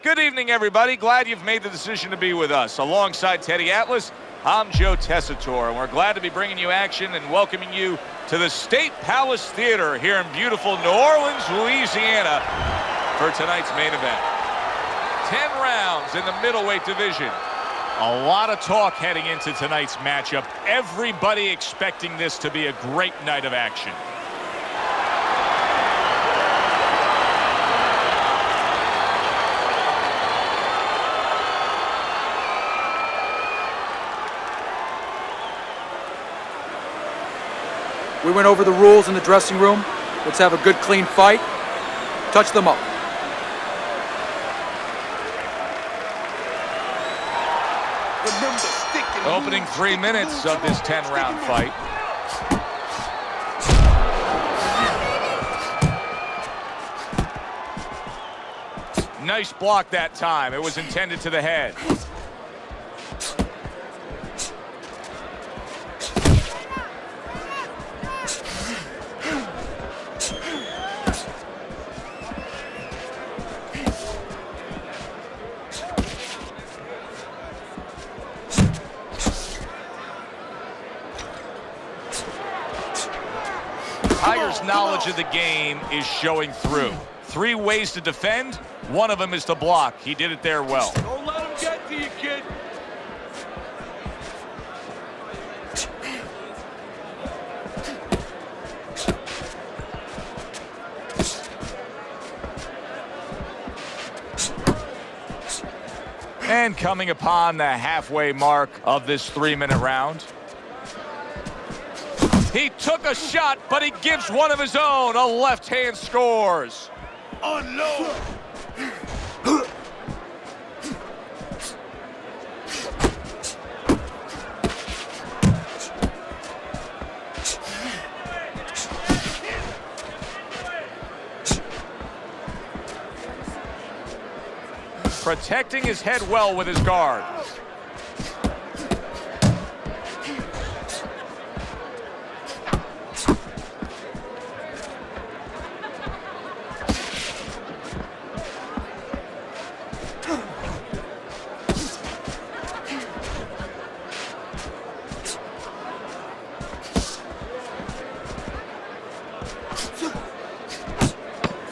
Good evening, everybody. Glad you've made the decision to be with us. Alongside Teddy Atlas, I'm Joe Tessitore, and we're glad to be bringing you action and welcoming you to the State Palace Theater here in beautiful New Orleans, Louisiana, for tonight's main event. 10 rounds in the middleweight division. A lot of talk heading into tonight's matchup. Everybody expecting this to be a great night of action. We went over the rules in the dressing room. Let's have a good, clean fight. Touch them up. Opening 3 minutes of this 10-round fight. Nice block that time. It was intended to the head. Tiger's knowledge of the game is showing through. 3 ways to defend. One of them is to block. He did it there well. Don't let him get to you, kid. And coming upon the halfway mark of this 3-minute round. He took a shot, but he gives one of his own. A left hand scores. Unload. Protecting his head well with his guard.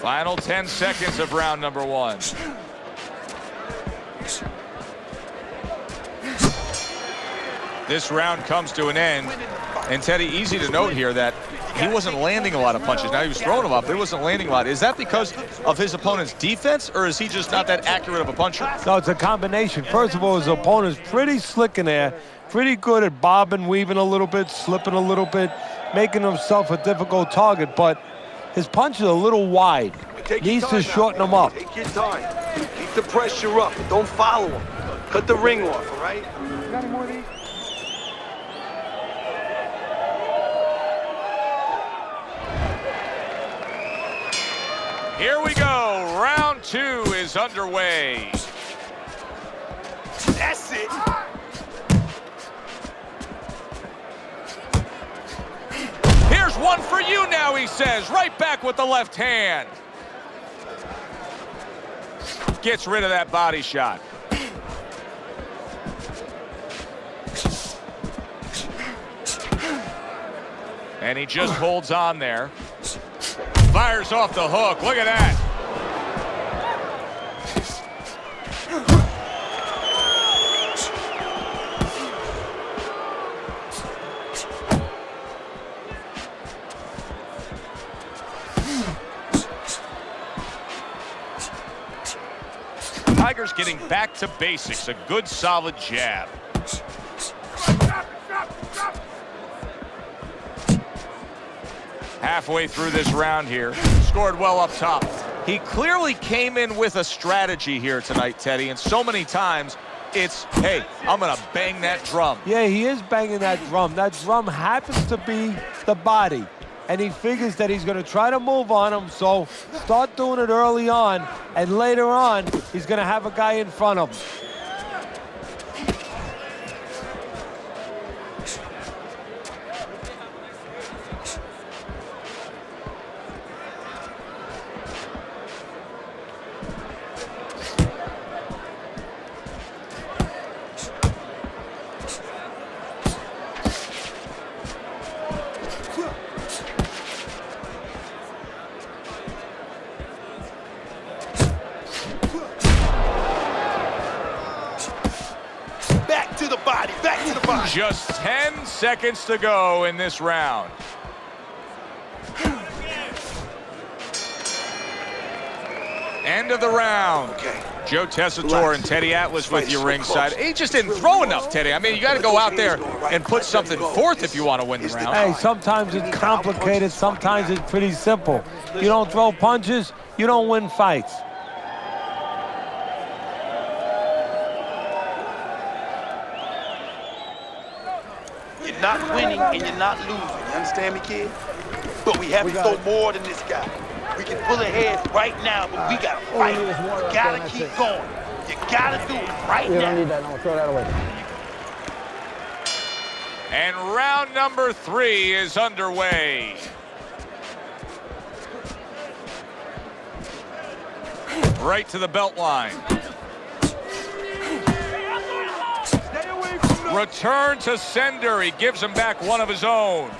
Final 10 seconds of round number 1. This round comes to an end. And Teddy, easy to note here that he wasn't landing a lot of punches. Now he was throwing them up, but he wasn't landing a lot. Is that because of his opponent's defense, or is he just not that accurate of a puncher? No, it's a combination. First of all, his opponent's pretty slick in there, pretty good at bobbing, weaving a little bit, slipping a little bit, making himself a difficult target, but his punch is a little wide. Needs to shorten them up. Take your time. Keep the pressure up. Don't follow him. Cut the ring off, all right? You got any more of these? Here we go. Round 2 is underway. That's it. Here's one for you now, he says. Right back with the left hand. Gets rid of that body shot. And he just holds on there. Fires off the hook. Look at that. Tiger's getting back to basics. A good, solid jab. Halfway through this round here. Scored well up top. He clearly came in with a strategy here tonight, Teddy, and so many times it's, hey, I'm going to bang that drum. Yeah, he is banging that drum. That drum happens to be the body, and he figures that he's going to try to move on him, so start doing it early on, and later on, he's going to have a guy in front of him. spot. Just 10 seconds to go in this round. End of the round. Okay. Joe Tessitore and Teddy Atlas with you ringside. He just didn't throw enough, Teddy. I mean, you got to go out there and put something forth if you want to win the round. Hey, sometimes it's complicated, sometimes it's pretty simple. You don't throw punches, you don't win fights. You're not winning and you're not losing. You understand me, kid? But we have to throw more than this guy. We can pull ahead right now, but we gotta fight. You gotta keep going. You gotta do it right now. You don't need that. No, throw that away. And round number 3 is underway. Right to the belt line. Return to sender. He gives him back one of his own.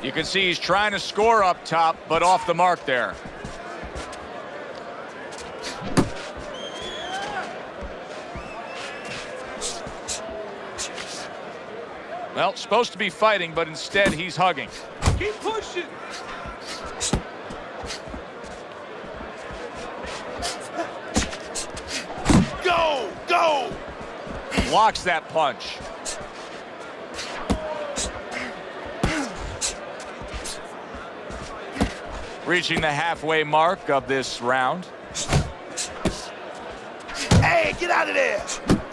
You can see he's trying to score up top, but off the mark there. Well, supposed to be fighting, but instead he's hugging. Keep pushing. Go, go. Blocks that punch. Reaching the halfway mark of this round. Hey, get out of there.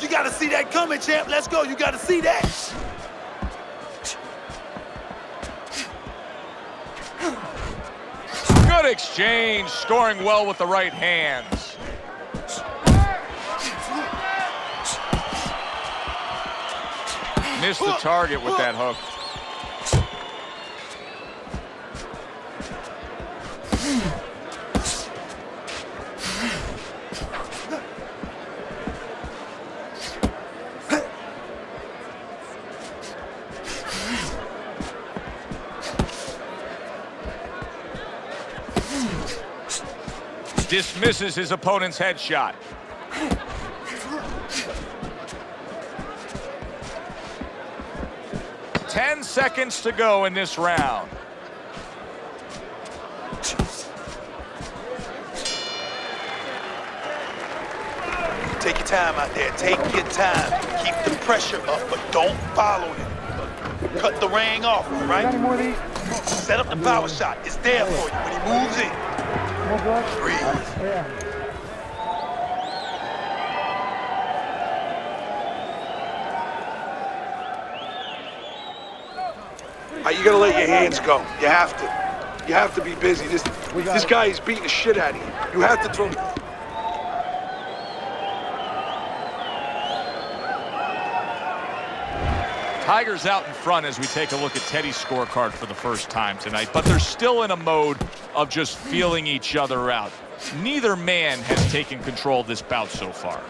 You got to see that coming, champ. Let's go. You got to see that. Good exchange, scoring well with the right hands. Missed the target with that hook. Dismisses his opponent's headshot. Ten seconds to go in this round. Take your time out there. Take your time. Keep the pressure up, but don't follow him. Cut the ring off, all right? Got any more of these? Set up the power shot. It's there for you when he moves in. More blood? Breathe. Yeah. You gotta let your hands go. You have to. You have to be busy. This guy is beating the shit out of you. You have to throw. Tiger's out in front as we take a look at Teddy's scorecard for the first time tonight, but they're still in a mode of just feeling each other out. Neither man has taken control of this bout so far.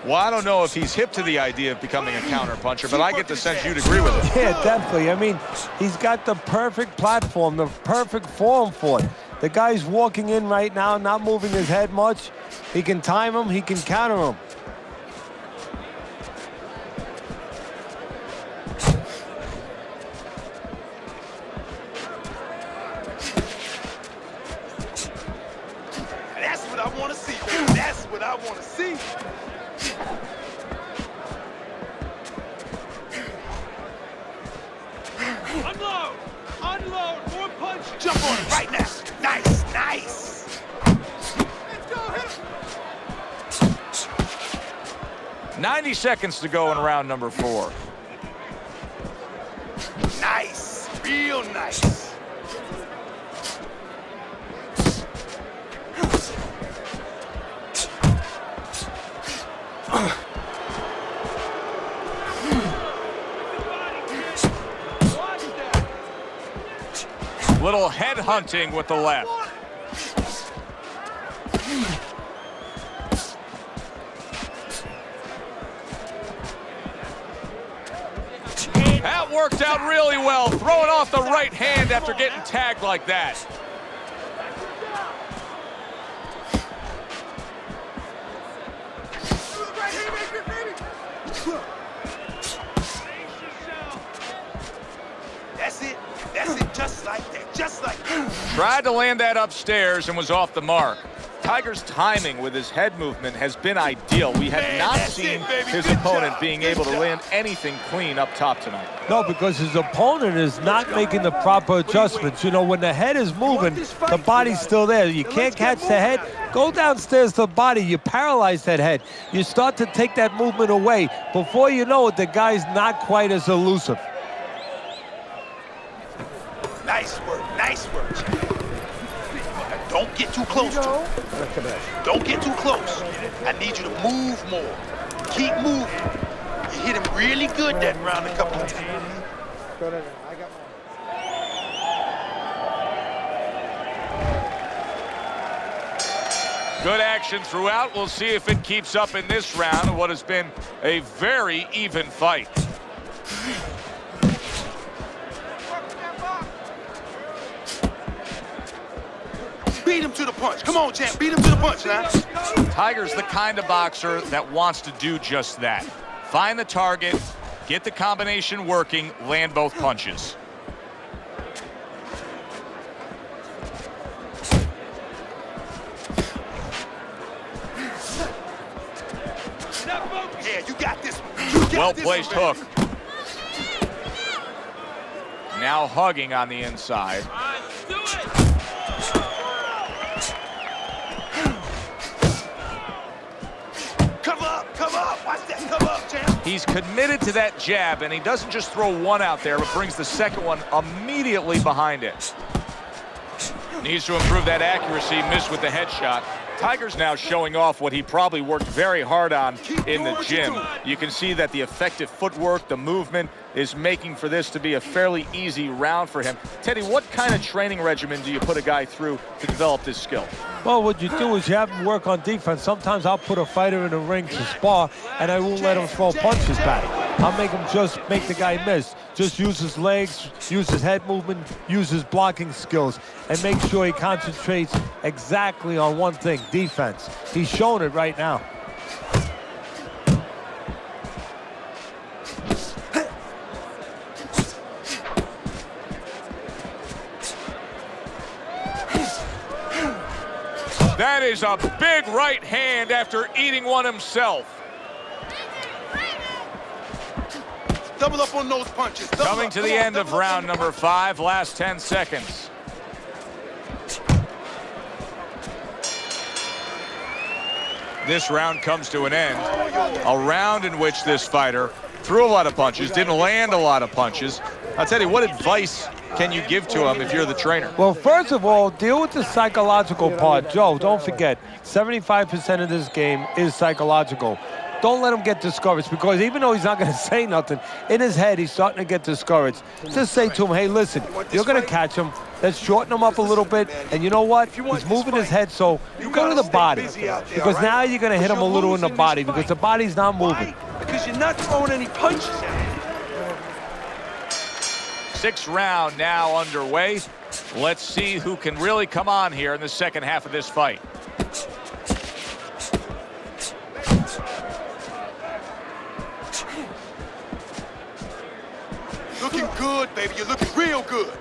Well, I don't know if he's hip to the idea of becoming a counterpuncher, but I get the sense you'd agree with him. Yeah, definitely. I mean, he's got the perfect platform, the perfect form for it. The guy's walking in right now, not moving his head much. He can time him, he can counter him. That's what I want to see, baby. That's what I want to see. Unload! Unload! More punch! Jump on it right now! Nice! Nice! Let's go! Hit 90 seconds to go in round number 4. Nice! Real nice! Little head hunting with the left. That worked out really well, throwing off the right hand after getting tagged like that. Just like that, just like that. Tried to land that upstairs and was off the mark. Tiger's timing with his head movement has been ideal. We have not seen his opponent being able to land anything clean up top tonight. No, because his opponent is not making the proper adjustments. You know, when the head is moving, the body's still there. You can't catch the head. Go downstairs to the body. You paralyze that head. You start to take that movement away. Before you know it, the guy's not quite as elusive. Nice work, nice work. Don't get too close to him. Don't get too close. I need you to move more. Keep moving. You hit him really good that round a couple of times. Good action throughout. We'll see if it keeps up in this round of what has been a very even fight. Beat him to the punch. Come on, champ. Beat him to the punch now. Tiger's the kind of boxer that wants to do just that. Find the target, get the combination working, land both punches. Yeah, you got this one. Well-placed hook. Now hugging on the inside. Cover up. Watch that. Cover up, champ. He's committed to that jab, and he doesn't just throw one out there, but brings the second one immediately behind it. Needs to improve that accuracy, missed with the headshot. Tiger's now showing off what he probably worked very hard on in the gym. You can see that the effective footwork, the movement, is making for this to be a fairly easy round for him. Teddy, what kind of training regimen do you put a guy through to develop this skill? Well, what you do is you have him work on defense. Sometimes I'll put a fighter in the ring to spar, and I won't let him throw punches back. I'll make him just make the guy miss. Just use his legs, use his head movement, use his blocking skills, and make sure he concentrates exactly on one thing, defense. He's showing it right now. That is a big right hand after eating one himself. Double up on those punches. Coming to the end of round number 5, last 10 seconds. This round comes to an end. A round in which this fighter threw a lot of punches, didn't land a lot of punches. I'll tell you, what advice can you give to him if you're the trainer? Well, first of all, deal with the psychological part. Joe, don't forget, 75% of this game is psychological. Don't let him get discouraged, because even though he's not going to say nothing, in his head he's starting to get discouraged. Just say to him, hey, listen, you're going to catch him. Let's shorten him up a little bit. And you know what? He's moving his head, so you go to the body. Because now you're going to hit him a little in the body, because the body's not moving. Because you're not throwing any punches at him. 6th round now underway. Let's see who can really come on here in the second half of this fight. Looking good, baby. You're looking real good.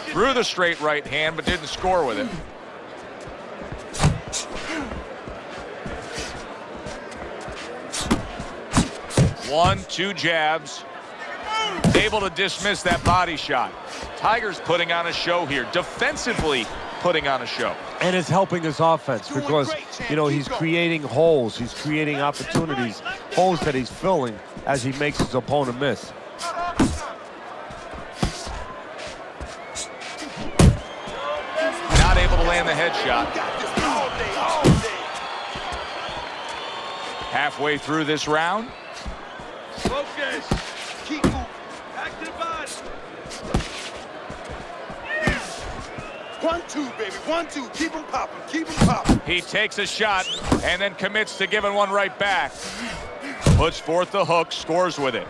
Threw the straight right hand, but didn't score with it. One, two jabs. Able to dismiss that body shot. Tiger's putting on a show here. Defensively putting on a show. And it's helping his offense because, you know, he's creating holes. He's creating opportunities, holes that he's filling as he makes his opponent miss. Not able to land the headshot. Halfway through this round. Focus. Keep moving. Back to the body. 1-2, baby. 1-2. Keep him popping. Keep him popping. He takes a shot and then commits to giving one right back. Puts forth the hook, scores with it.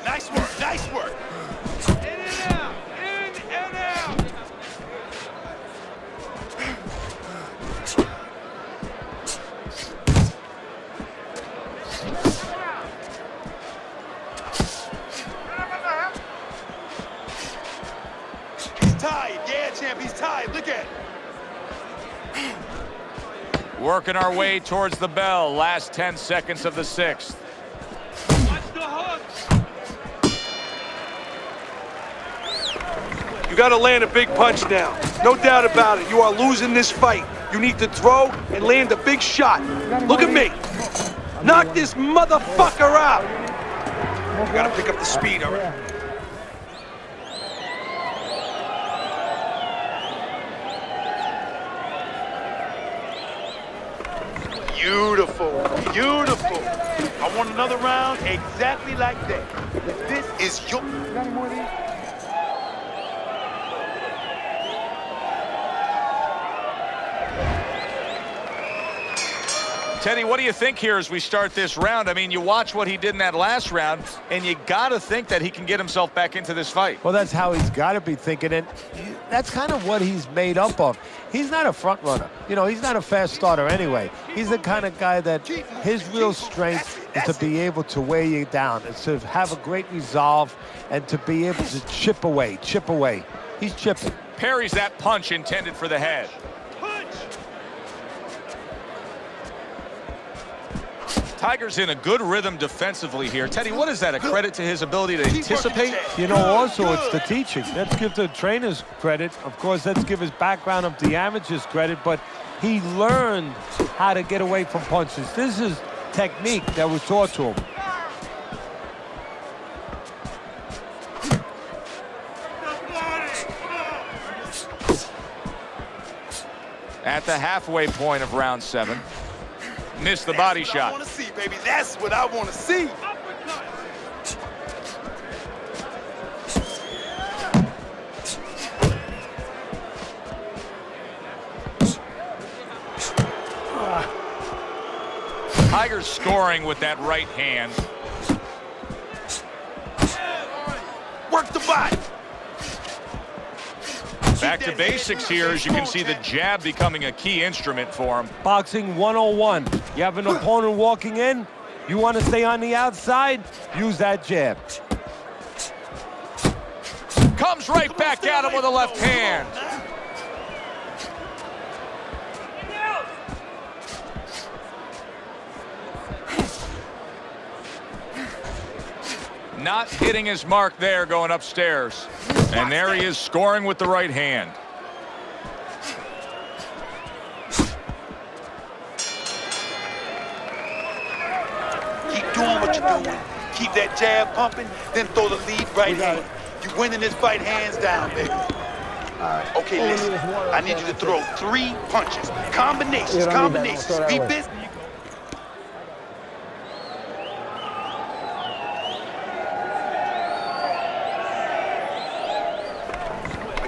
Nice work. Nice work. He's tired. Look at him. Working our way towards the bell. Last 10 seconds of the 6th. Watch the hook. You got to land a big punch now. No doubt about it. You are losing this fight. You need to throw and land a big shot. Look at me. Knock this motherfucker out. You got to pick up the speed of it. Beautiful, beautiful. I want another round exactly like that. This is your... Got any more of these? Teddy, what do you think here as we start this round? I mean, you watch what he did in that last round, and you got to think that he can get himself back into this fight. Well, that's how he's got to be thinking, and that's kind of what he's made up of. He's not a front runner. You know, he's not a fast starter anyway. He's the kind of guy that his real strength is to be able to wear you down. It's to have a great resolve and to be able to chip away. He's chipping. Parries that punch intended for the head. Tiger's in a good rhythm defensively here. Teddy, what is that? A credit to his ability to anticipate? You know, also it's the teaching. Let's give the trainers credit. Of course, let's give his background of the amateurs credit, but he learned how to get away from punches. This is technique that was taught to him. At the halfway point of round 7. Missed the body shot. I want to see, baby. That's what I want to see. Tiger's scoring with that right hand. Work the body. Back to basics here, as you can see the jab becoming a key instrument for him. Boxing 101. You have an opponent walking in, you want to stay on the outside, use that jab. Comes right back at him with a left hand. Not hitting his mark there, going upstairs. And there he is, scoring with the right hand. Keep doing what you're doing. Keep that jab pumping, then throw the lead right hand. You're winning this fight hands down, baby. Okay, listen. I need you to throw 3 punches. Combinations. Be busy.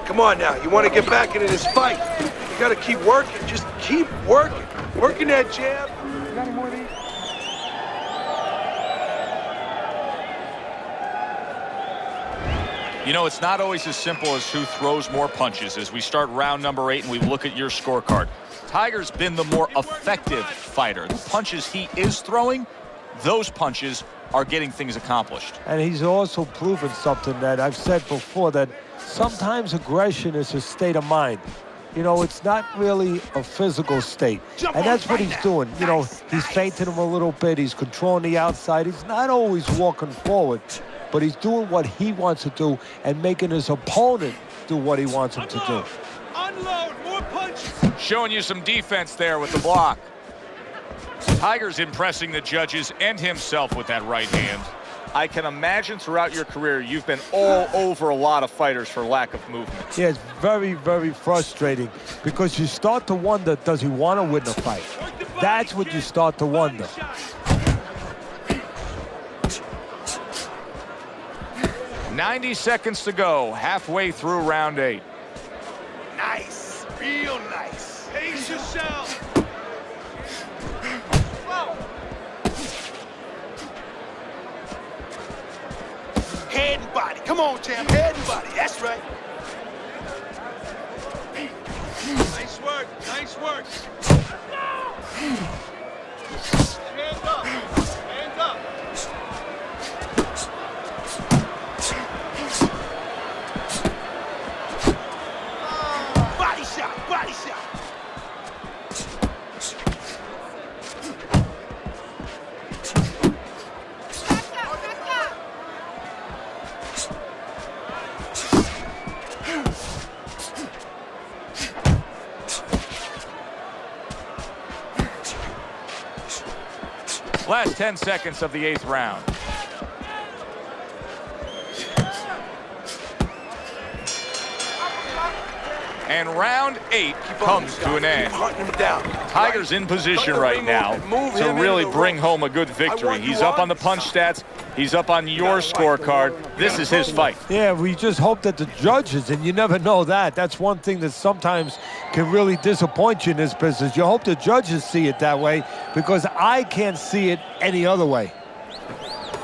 Come on now, you want to get back into this fight. You got to keep working, just keep working. Working that jab. Got any more of these? You know, it's not always as simple as who throws more punches as we start round number 8 and we look at your scorecard. Tiger's been the more effective fighter. The punches he is throwing, those punches are getting things accomplished. And he's also proven something that I've said before, that sometimes aggression is a state of mind. You know, it's not really a physical state. And that's what he's doing. You know, he's feinting him a little bit. He's controlling the outside. He's not always walking forward, but he's doing what he wants to do and making his opponent do what he wants him to do. Unload, more punches. Showing you some defense there with the block. Tiger's impressing the judges and himself with that right hand. I can imagine throughout your career you've been all over a lot of fighters for lack of movement. Yeah, it's very, very frustrating because you start to wonder, does he want to win the fight? That's what you start to wonder. "90 seconds to go, halfway through round 8. Nice, real nice. Pace yourself. Head and body. Come on, champ. Head and body. That's right. Nice work. Nice work. Hands up. Hands up. Last 10 seconds of the 8th round. And round 8 comes to an end. Tiger's in position right now to really bring home a good victory. He's up on the punch stats. He's up on your scorecard. This is his fight. Yeah, we just hope that the judges, and you never know that. That's one thing that sometimes can really disappoint you in this business. You hope the judges see it that way, because I can't see it any other way.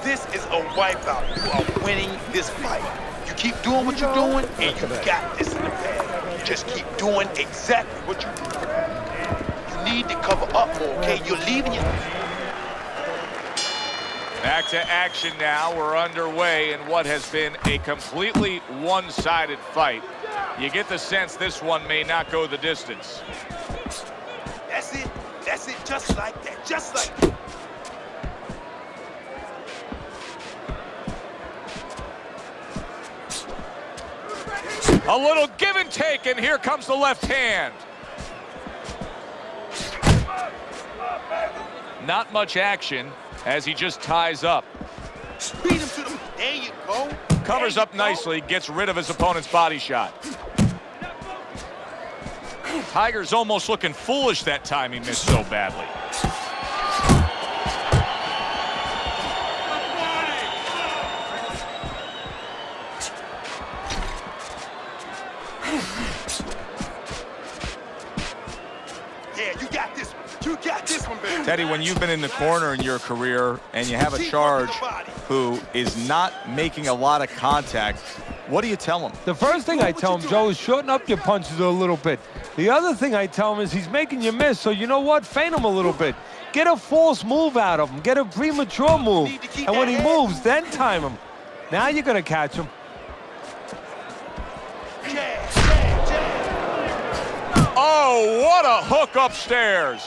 This is a wipeout. You are winning this fight. You keep doing what you're doing, and you got this in the bag. Just keep doing exactly what you're doing. You need to cover up more, okay? You're leaving your... Back to action now. We're underway in what has been a completely one-sided fight. You get the sense this one may not go the distance. That's it. That's it. Just like that. Just like that. A little give and take, and here comes the left hand. Not much action as he just ties up. Beat him to the... There you go. Covers up nicely, gets rid of his opponent's body shot. Tiger's almost looking foolish that time he missed so badly. Yeah, you got this one. You got this one, baby. Teddy, when you've been in the corner in your career and you have a charge who is not making a lot of contact, what do you tell him? The first thing I tell him, Joe, is shorten up your punches a little bit. The other thing I tell him is he's making you miss, so you know what? Feint him a little bit. Get a false move out of him. Get a premature move. And when he moves, then time him. Now you're going to catch him. Oh, what a hook upstairs.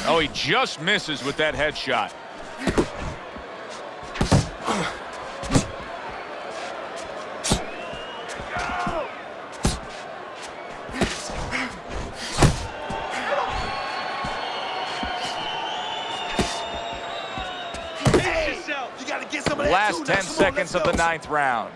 Oh, he just misses with that headshot. Last 10 seconds of the 9th round.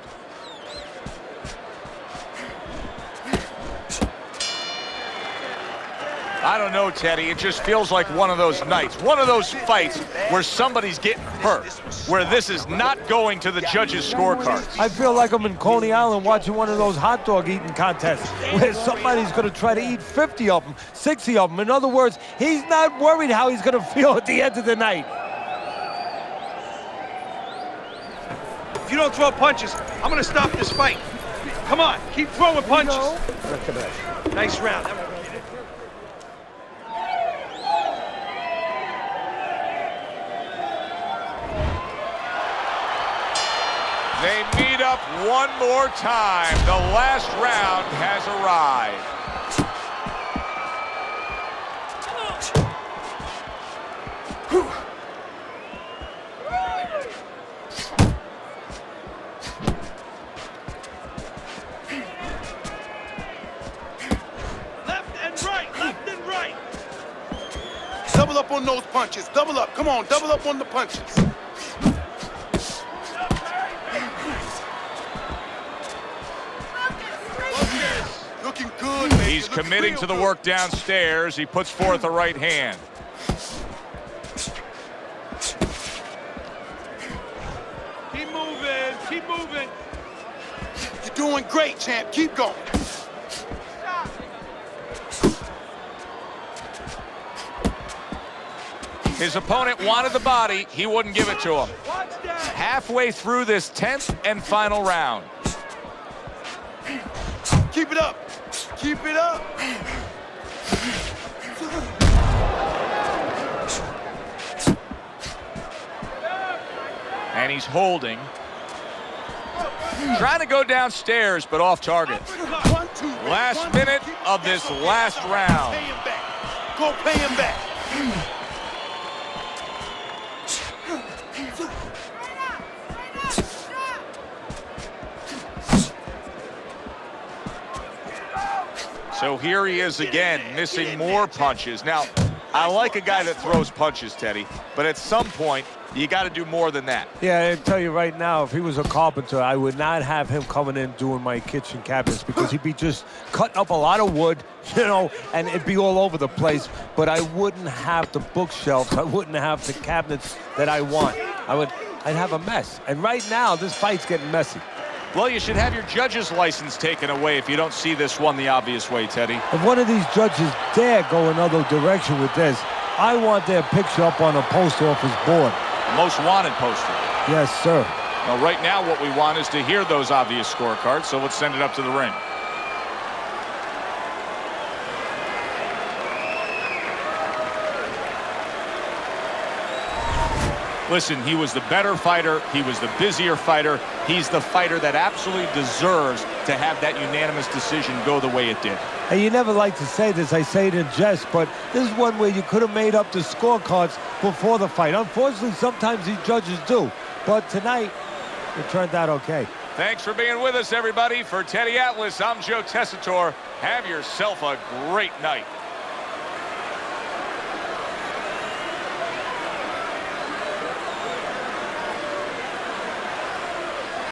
I don't know, Teddy. It just feels like one of those nights, one of those fights where somebody's getting hurt, where this is not going to the judges' scorecards. I feel like I'm in Coney Island watching one of those hot dog eating contests where somebody's going to try to eat 50 of them, 60 of them. In other words, he's not worried how he's going to feel at the end of the night. If you don't throw punches, I'm gonna stop this fight. Come on, keep throwing punches. Nice round. They meet up one more time. The last round has arrived. Double up on those punches. Double up. Come on, double up on the punches. Looking good, man. He's committing to the work downstairs. He puts forth a right hand. Keep moving, keep moving. You're doing great, champ. Keep going. His opponent wanted the body. He wouldn't give it to him. Halfway through this 10th and final round. Keep it up. Keep it up. And he's holding. Trying to go downstairs, but off target. Last minute of this last round. Pay him back. Go pay him back. So here he is again, missing more punches. Now, I like a guy that throws punches, Teddy, but at some point, you got to do more than that. Yeah, I tell you right now, if he was a carpenter, I would not have him coming in doing my kitchen cabinets because he'd be just cutting up a lot of wood, you know, and it'd be all over the place. But I wouldn't have the bookshelves. I wouldn't have the cabinets that I want. I'd have a mess. And right now, this fight's getting messy. Well, you should have your judge's license taken away if you don't see this one the obvious way, Teddy. If one of these judges dare go another direction with this, I want their picture up on a post office board. Most wanted poster. Yes, sir. Now, right now, what we want is to hear those obvious scorecards, so let's send it up to the ring. Listen, he was the better fighter. He was the busier fighter. He's the fighter that absolutely deserves to have that unanimous decision go the way it did. And you never like to say this, I say it in jest, but this is one where you could have made up the scorecards before the fight. Unfortunately, sometimes these judges do, but tonight, it turned out okay. Thanks for being with us, everybody. For Teddy Atlas, I'm Joe Tessitore. Have yourself a great night.